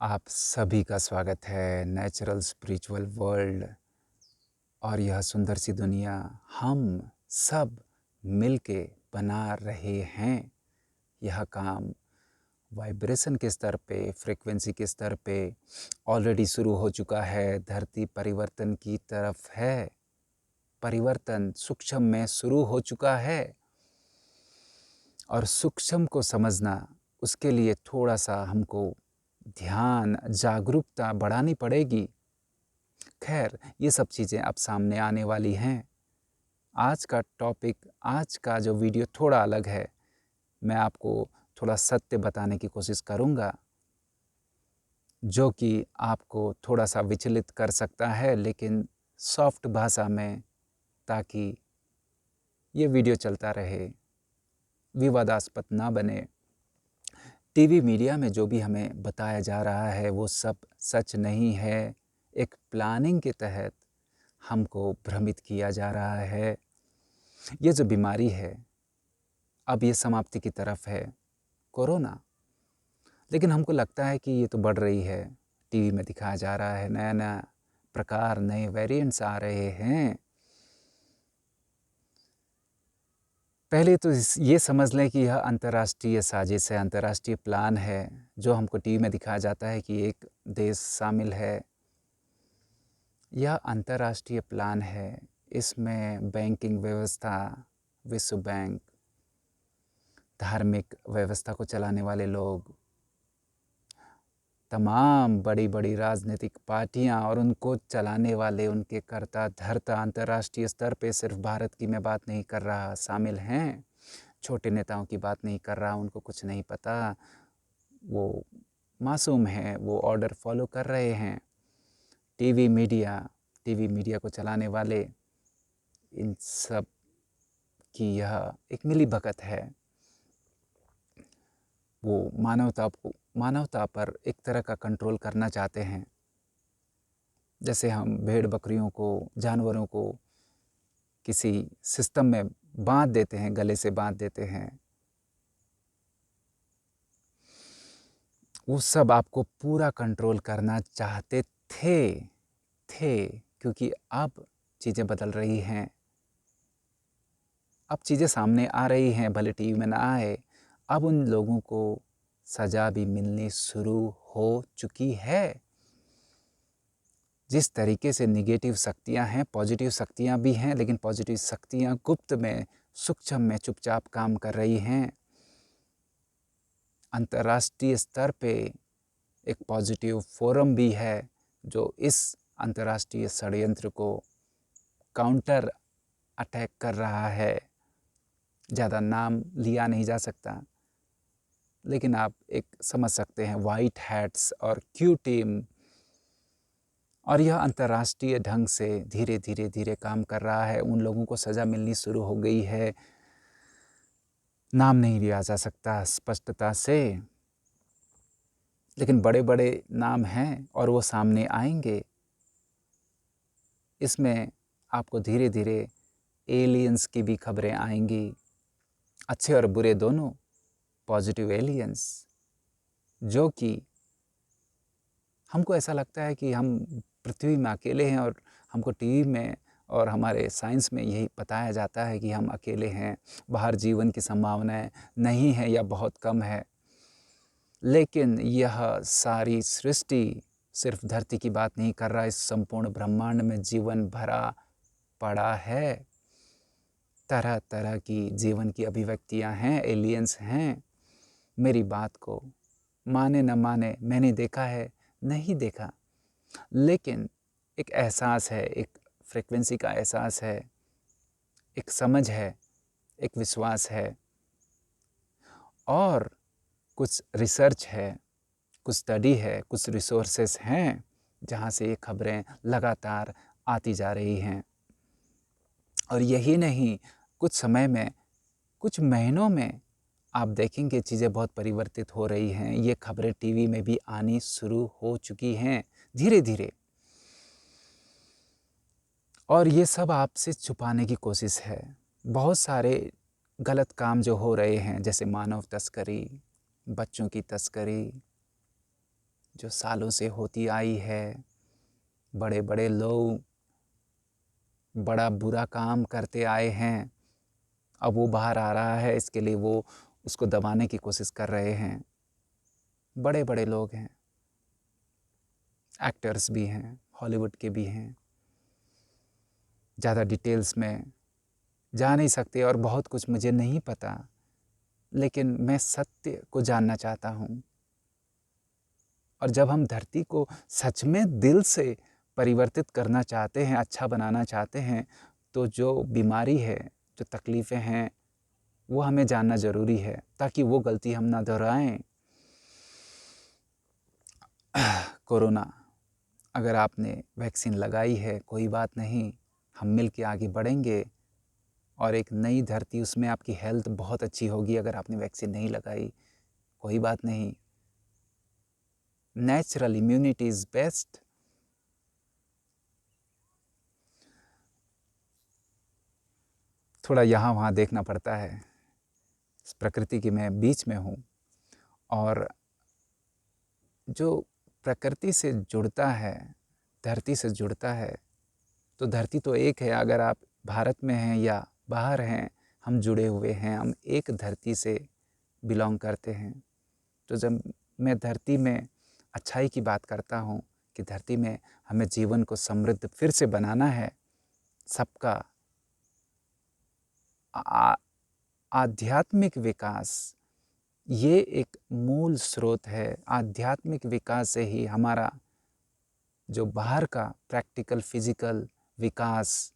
आप सभी का स्वागत है नेचुरल स्पिरिचुअल वर्ल्ड और यह सुंदर सी दुनिया हम सब मिलके बना रहे हैं। यह काम वाइब्रेशन के स्तर पे, फ्रीक्वेंसी के स्तर पे ऑलरेडी शुरू हो चुका है। धरती परिवर्तन की तरफ है। परिवर्तन सूक्ष्म में शुरू हो चुका है और सूक्ष्म को समझना, उसके लिए थोड़ा सा हमको ध्यान, जागरूकता बढ़ानी पड़ेगी। खैर, ये सब चीज़ें अब सामने आने वाली हैं। आज का टॉपिक, आज का जो वीडियो थोड़ा अलग है। मैं आपको थोड़ा सत्य बताने की कोशिश करूँगा, जो कि आपको थोड़ा-सा विचलित कर सकता है, लेकिन सॉफ्ट भाषा में, ताकि ये वीडियो चलता रहे, विवादास्पद ना बने। टीवी मीडिया में जो भी हमें बताया जा रहा है, वो सब सच नहीं है। एक प्लानिंग के तहत हमको भ्रमित किया जा रहा है। ये जो बीमारी है, अब ये समाप्ति की तरफ है, कोरोना। लेकिन हमको लगता है कि ये तो बढ़ रही है। टीवी में दिखाया जा रहा है, नया-नया प्रकार, नए वेरिएंट्स आ रहे हैं। पहले तो ये समझ लें कि यह अंतर्राष्ट्रीय साजिश है, अंतर्राष्ट्रीय प्लान है, जो हमको टीवी में दिखाया जाता है कि एक देश शामिल है। यह अंतर्राष्ट्रीय प्लान है। इसमें बैंकिंग व्यवस्था, विश्व बैंक, धार्मिक व्यवस्था को चलाने वाले लोग, तमाम बड़ी-बड़ी राजनीतिक पार्टियां और उनको चलाने वाले, उनके कर्ता-धर्ता अंतर्राष्ट्रीय स्तर पे, सिर्फ भारत की मैं बात नहीं कर रहा, शामिल हैं। छोटे नेताओं की बात नहीं कर रहा, उनको कुछ नहीं पता, वो मासूम हैं, वो ऑर्डर फॉलो कर रहे हैं। टीवी मीडिया को चलाने वाले, इन सब की यह एक मिलीभगत है। वो मानवता पर एक तरह का कंट्रोल करना चाहते हैं। जैसे हम भेड़-बकरियों को, जानवरों को किसी सिस्टम में बाँध देते हैं, गले से बाँध देते हैं। वो सब आपको पूरा कंट्रोल करना चाहते थे, क्योंकि अब चीज़ें बदल रही हैं। अब चीज़ें सामने आ रही हैं, भले टीवी में ना आए। अब उन लोगों को सज़ा भी मिलनी शुरू हो चुकी है। जिस तरीके से नेगेटिव शक्तियाँ हैं, पॉजिटिव शक्तियाँ भी हैं, लेकिन पॉजिटिव शक्तियाँ गुप्त में, सूक्ष्म में चुपचाप काम कर रही हैं। अंतर्राष्ट्रीय स्तर पे एक पॉजिटिव फोरम भी है, जो इस अंतर्राष्ट्रीय षड्यंत्र को काउंटर अटैक कर रहा है। ज़्यादा नाम लिया नहीं जा सकता, लेकिन आप एक समझ सकते हैं, व्हाइट हैट्स और क्यू टीम। और यह अंतर्राष्ट्रीय ढंग से धीरे-धीरे काम कर रहा है। उन लोगों को सज़ा मिलनी शुरू हो गई है। नाम नहीं लिया जा सकता स्पष्टता से, लेकिन बड़े-बड़े नाम हैं और वो सामने आएँगे। इसमें आपको धीरे-धीरे एलियंस की भी खबरें आएँगी, अच्छे और बुरे दोनों, पॉजिटिव एलियंस, जो कि हमको ऐसा लगता है कि हम पृथ्वी में अकेले हैं, और हमको टीवी में और हमारे साइंस में यही बताया जाता है कि हम अकेले हैं, बाहर जीवन की संभावनाएं नहीं है या बहुत कम है। लेकिन यह सारी सृष्टि सिर्फ धरती की बात नहीं कर रहा, इस संपूर्ण ब्रह्मांड में जीवन भरा पड़ा है। तरह-तरह की जीवन की अभिव्यक्तियां हैं, एलियंस हैं। मेरी बात को माने न माने, मैंने देखा है, नहीं देखा, लेकिन एक एहसास है, एक फ्रीक्वेंसी का एहसास है, एक समझ है, एक विश्वास है, और कुछ रिसर्च है, कुछ स्टडी है, कुछ रिसोर्सेस हैं, जहाँ से ये खबरें लगातार आती जा रही हैं। और यही नहीं, कुछ समय में, कुछ महीनों में आप देखेंगे चीज़ें बहुत परिवर्तित हो रही हैं। ये खबरें टीवी में भी आनी शुरू हो चुकी हैं, धीरे-धीरे। और ये सब आपसे छुपाने की कोशिश है। बहुत सारे गलत काम जो हो रहे हैं, जैसे मानव तस्करी, बच्चों की तस्करी, जो सालों से होती आई है। बड़े बड़े लोग बड़ा बुरा काम करते आए हैं, अब वो बाहर आ रहा है, इसके लिए वो उसको दबाने की कोशिश कर रहे हैं। बड़े बड़े लोग हैं, एक्टर्स भी हैं, हॉलीवुड के भी हैं। ज़्यादा डिटेल्स में जा नहीं सकते और बहुत कुछ मुझे नहीं पता, लेकिन मैं सत्य को जानना चाहता हूँ। और जब हम धरती को सच में दिल से परिवर्तित करना चाहते हैं, अच्छा बनाना चाहते हैं, तो जो बीमारी है, जो तकलीफ़ें हैं, वो हमें जानना ज़रूरी है ताकि वो गलती हम ना दोहराएं। कोरोना, अगर आपने वैक्सीन लगाई है कोई बात नहीं, हम मिल के आगे बढ़ेंगे और एक नई धरती, उसमें आपकी हेल्थ बहुत अच्छी होगी। अगर आपने वैक्सीन नहीं लगाई कोई बात नहीं, नेचुरल इम्यूनिटी इज़ बेस्ट। थोड़ा यहाँ वहाँ देखना पड़ता है, इस प्रकृति की मैं बीच में हूँ। और जो प्रकृति से जुड़ता है, धरती से जुड़ता है, तो धरती तो एक है। अगर आप भारत में हैं या बाहर हैं, हम जुड़े हुए हैं, हम एक धरती से बिलोंग करते हैं। तो जब मैं धरती में अच्छाई की बात करता हूँ कि धरती में हमें जीवन को समृद्ध फिर से बनाना है, सबका आध्यात्मिक विकास ये एक मूल स्रोत है। आध्यात्मिक विकास से ही हमारा जो बाहर का प्रैक्टिकल फिजिकल विकास,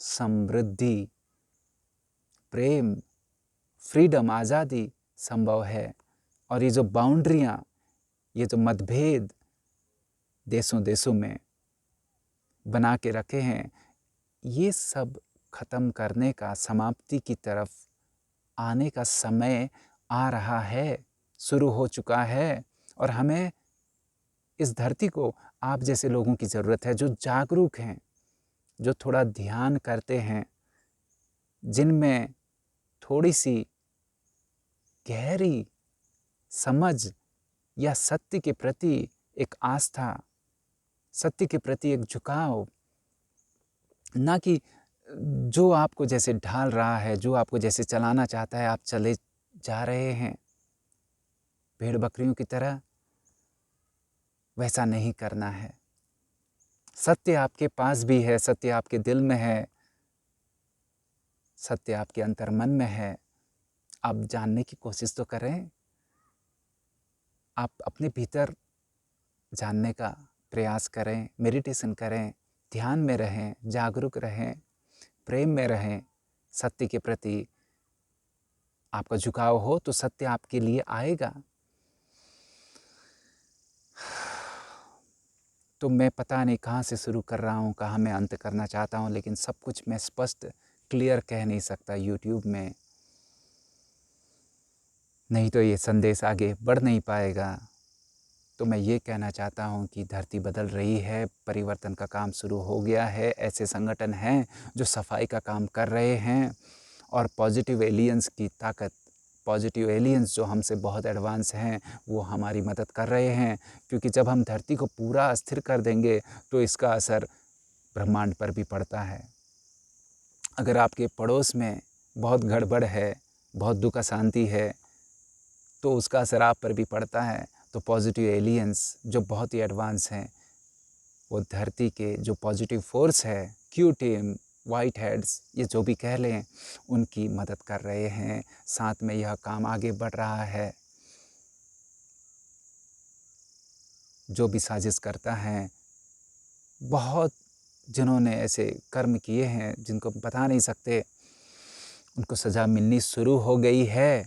समृद्धि, प्रेम, फ्रीडम, आज़ादी संभव है। और ये जो बाउंड्रियाँ, ये जो मतभेद देशों देशों में बना के रखे हैं, ये सब ख़त्म करने का, समाप्ति की तरफ आने का समय आ रहा है, शुरू हो चुका है। और हमें इस धरती को आप जैसे लोगों की ज़रूरत है, जो जागरूक हैं, जो थोड़ा ध्यान करते हैं, जिनमें थोड़ी सी गहरी समझ या सत्य के प्रति एक आस्था, सत्य के प्रति एक झुकाव, ना कि जो आपको जैसे ढाल रहा है, जो आपको जैसे चलाना चाहता है, आप चले जा रहे हैं भेड़ बकरियों की तरह। वैसा नहीं करना है। सत्य आपके पास भी है, सत्य आपके दिल में है, सत्य आपके अंतर्मन में है। आप जानने की कोशिश तो करें, आप अपने भीतर जानने का प्रयास करें, मेडिटेशन करें, ध्यान में रहें, जागरूक रहें, प्रेम में रहें। सत्य के प्रति आपका झुकाव हो तो सत्य आपके लिए आएगा। तो मैं पता नहीं कहाँ से शुरू कर रहा हूँ, कहाँ मैं अंत करना चाहता हूँ, लेकिन सब कुछ मैं स्पष्ट क्लियर कह नहीं सकता यूट्यूब में, नहीं तो ये संदेश आगे बढ़ नहीं पाएगा। तो मैं ये कहना चाहता हूँ कि धरती बदल रही है, परिवर्तन का काम शुरू हो गया है। ऐसे संगठन हैं जो सफाई का काम कर रहे हैं और पॉजिटिव एलियंस की ताकत, पॉजिटिव एलियंस जो हमसे बहुत एडवांस हैं, वो हमारी मदद कर रहे हैं। क्योंकि जब हम धरती को पूरा अस्थिर कर देंगे तो इसका असर ब्रह्मांड पर भी पड़ता है। अगर आपके पड़ोस में बहुत गड़बड़ है, बहुत दुख अशांति है, तो उसका असर आप पर भी पड़ता है। तो पॉजिटिव एलियंस जो बहुत ही एडवांस हैं, वो धरती के जो पॉजिटिव फोर्स है, क्यू टीम, वाइट हेड्स, ये जो भी कह लें, उनकी मदद कर रहे हैं। साथ में यह काम आगे बढ़ रहा है। जो भी साजिश करता है, बहुत जिन्होंने ऐसे कर्म किए हैं जिनको बता नहीं सकते, उनको सज़ा मिलनी शुरू हो गई है।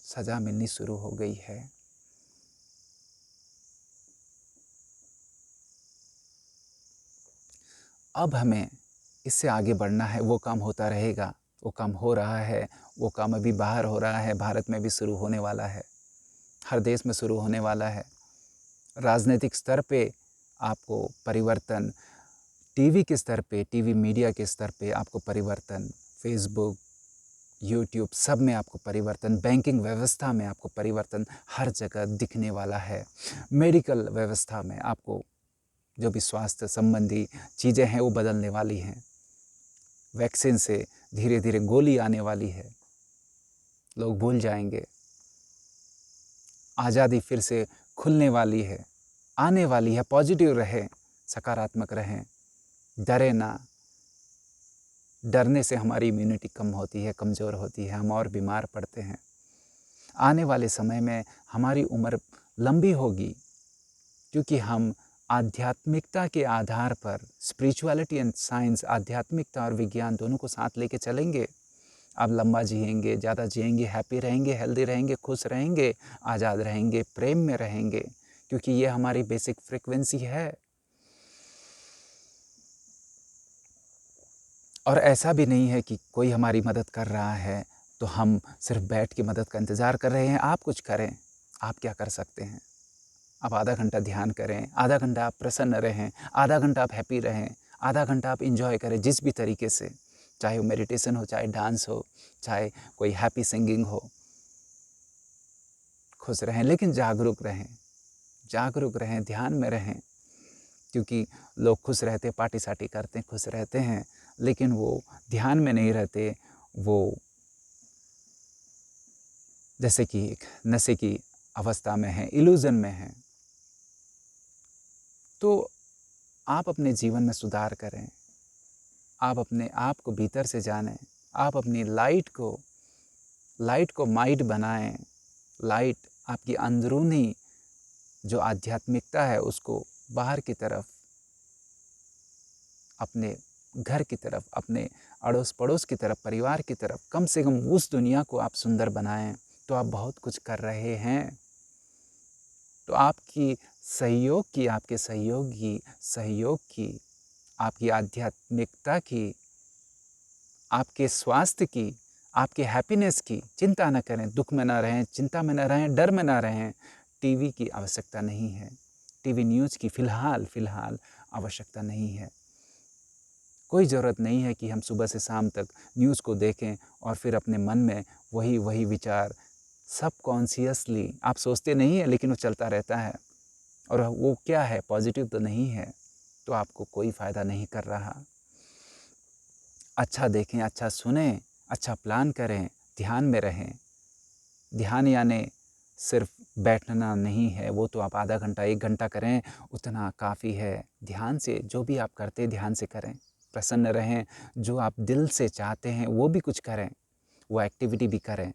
सज़ा मिलनी शुरू हो गई है। अब हमें इससे आगे बढ़ना है। वो काम होता रहेगा, वो काम हो रहा है, वो काम अभी बाहर हो रहा है, भारत में भी शुरू होने वाला है, हर देश में शुरू होने वाला है। राजनीतिक स्तर पे आपको परिवर्तन, टीवी के स्तर पे, टीवी मीडिया के स्तर पे आपको परिवर्तन, फेसबुक, यूट्यूब, सब में आपको परिवर्तन, बैंकिंग व्यवस्था में आपको परिवर्तन हर जगह दिखने वाला है। मेडिकल व्यवस्था में आपको जो भी स्वास्थ्य संबंधी चीज़ें हैं वो बदलने वाली हैं। वैक्सीन से धीरे धीरे गोली आने वाली है, लोग भूल जाएंगे। आज़ादी फिर से खुलने वाली है, आने वाली है। पॉजिटिव रहें, सकारात्मक रहें, डरे ना। डरने से हमारी इम्यूनिटी कम होती है, कमज़ोर होती है, हम और बीमार पड़ते हैं। आने वाले समय में हमारी उम्र लंबी होगी, क्योंकि हम आध्यात्मिकता के आधार पर, स्पिरिचुअलिटी एंड साइंस, आध्यात्मिकता और विज्ञान दोनों को साथ लेके चलेंगे। आप लंबा जिएंगे, ज़्यादा जिएंगे, हैप्पी रहेंगे, हेल्दी रहेंगे, खुश रहेंगे, आज़ाद रहेंगे, प्रेम में रहेंगे, क्योंकि ये हमारी बेसिक फ्रीक्वेंसी है। और ऐसा भी नहीं है कि कोई हमारी मदद कर रहा है तो हम सिर्फ बैठ के मदद का इंतज़ार कर रहे हैं। आप कुछ करें। आप क्या कर सकते हैं? आप आधा घंटा ध्यान करें, आधा घंटा आप प्रसन्न रहें, आधा घंटा आप हैप्पी रहें, आधा घंटा आप इंजॉय करें जिस भी तरीके से, चाहे वो मेडिटेशन हो, चाहे डांस हो, चाहे कोई हैप्पी सिंगिंग हो। खुश रहें, लेकिन जागरूक रहें, जागरूक रहें, ध्यान में रहें, क्योंकि लोग खुश रहते, पार्टी सार्टी करते हैं, खुश रहते हैं, लेकिन वो ध्यान में नहीं रहते। वो जैसे कि एक नशे की अवस्था में है, इल्यूजन में है। तो आप अपने जीवन में सुधार करें, आप अपने आप को भीतर से जानें, आप अपनी लाइट को माइट बनाएं। लाइट आपकी अंदरूनी जो आध्यात्मिकता है उसको बाहर की तरफ, अपने घर की तरफ, अपने अड़ोस पड़ोस की तरफ, परिवार की तरफ, कम से कम उस दुनिया को आप सुंदर बनाएं, तो आप बहुत कुछ कर रहे हैं। तो आपके सहयोग की, आपकी आध्यात्मिकता की, आपके स्वास्थ्य की, आपके हैप्पीनेस की चिंता न करें। दुख में ना रहें, चिंता में ना रहें, डर में ना रहें। टीवी की आवश्यकता नहीं है, टीवी न्यूज़ की फ़िलहाल आवश्यकता नहीं है। कोई ज़रूरत नहीं है कि हम सुबह से शाम तक न्यूज़ को देखें और फिर अपने मन में वही विचार सबकॉन्शियसली आप सोचते नहीं हैं, लेकिन वो चलता रहता है, और वो क्या है, पॉजिटिव तो नहीं है, तो आपको कोई फ़ायदा नहीं कर रहा। अच्छा देखें, अच्छा सुनें, अच्छा प्लान करें, ध्यान में रहें। ध्यान यानी सिर्फ बैठना नहीं है, वो तो आप आधा घंटा 1 घंटा करें, उतना काफ़ी है। ध्यान से जो भी आप करते हैं ध्यान से करें, प्रसन्न रहें। जो आप दिल से चाहते हैं वो भी कुछ करें, वो एक्टिविटी भी करें।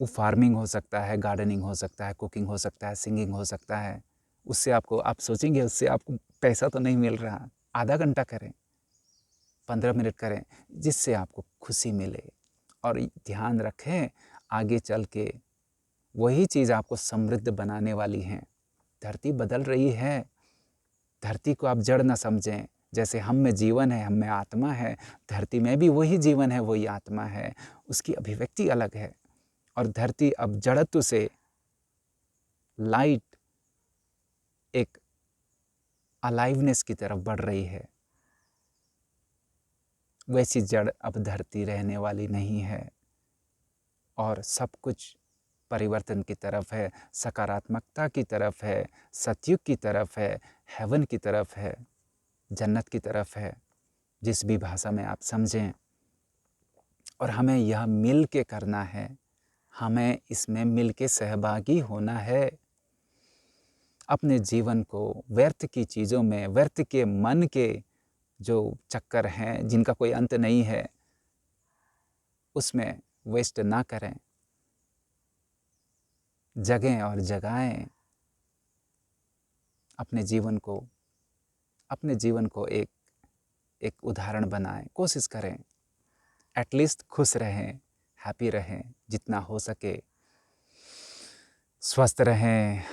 वो फार्मिंग हो सकता है, गार्डनिंग हो सकता है, कुकिंग हो सकता है, सिंगिंग हो सकता है। उससे आपको, आप सोचेंगे उससे आपको पैसा तो नहीं मिल रहा। आधा घंटा करें, 15 मिनट करें, जिससे आपको खुशी मिले। और ध्यान रखें, आगे चल के वही चीज़ आपको समृद्ध बनाने वाली हैं। धरती बदल रही है, धरती को आप जड़ ना समझें। जैसे हम में जीवन है, हम में आत्मा है, धरती में भी वही जीवन है, वही आत्मा है, उसकी अभिव्यक्ति अलग है। और धरती अब जड़त्व से लाइट, एक अलाइवनेस की तरफ बढ़ रही है। वैसी जड़ अब धरती रहने वाली नहीं है, और सब कुछ परिवर्तन की तरफ है, सकारात्मकता की तरफ है, सतयुग की तरफ है, हेवन की तरफ है, जन्नत की तरफ है, जिस भी भाषा में आप समझें। और हमें यह मिल के करना है, हमें इसमें मिल के सहभागी होना है। अपने जीवन को व्यर्थ की चीज़ों में, व्यर्थ के मन के जो चक्कर हैं जिनका कोई अंत नहीं है, उसमें वेस्ट ना करें। जगें और जगाएं अपने जीवन को एक उदाहरण बनाएं। कोशिश करें, एटलीस्ट खुश रहें, हैप्पी रहें, जितना हो सके स्वस्थ रहें।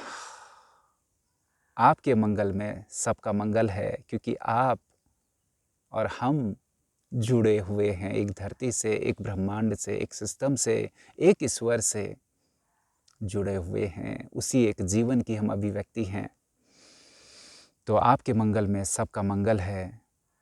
आपके मंगल में सबका मंगल है, क्योंकि आप और हम जुड़े हुए हैं एक धरती से, एक ब्रह्मांड से, एक सिस्टम से, एक ईश्वर से जुड़े हुए हैं। उसी एक जीवन की हम अभिव्यक्ति हैं। तो आपके मंगल में सबका मंगल है।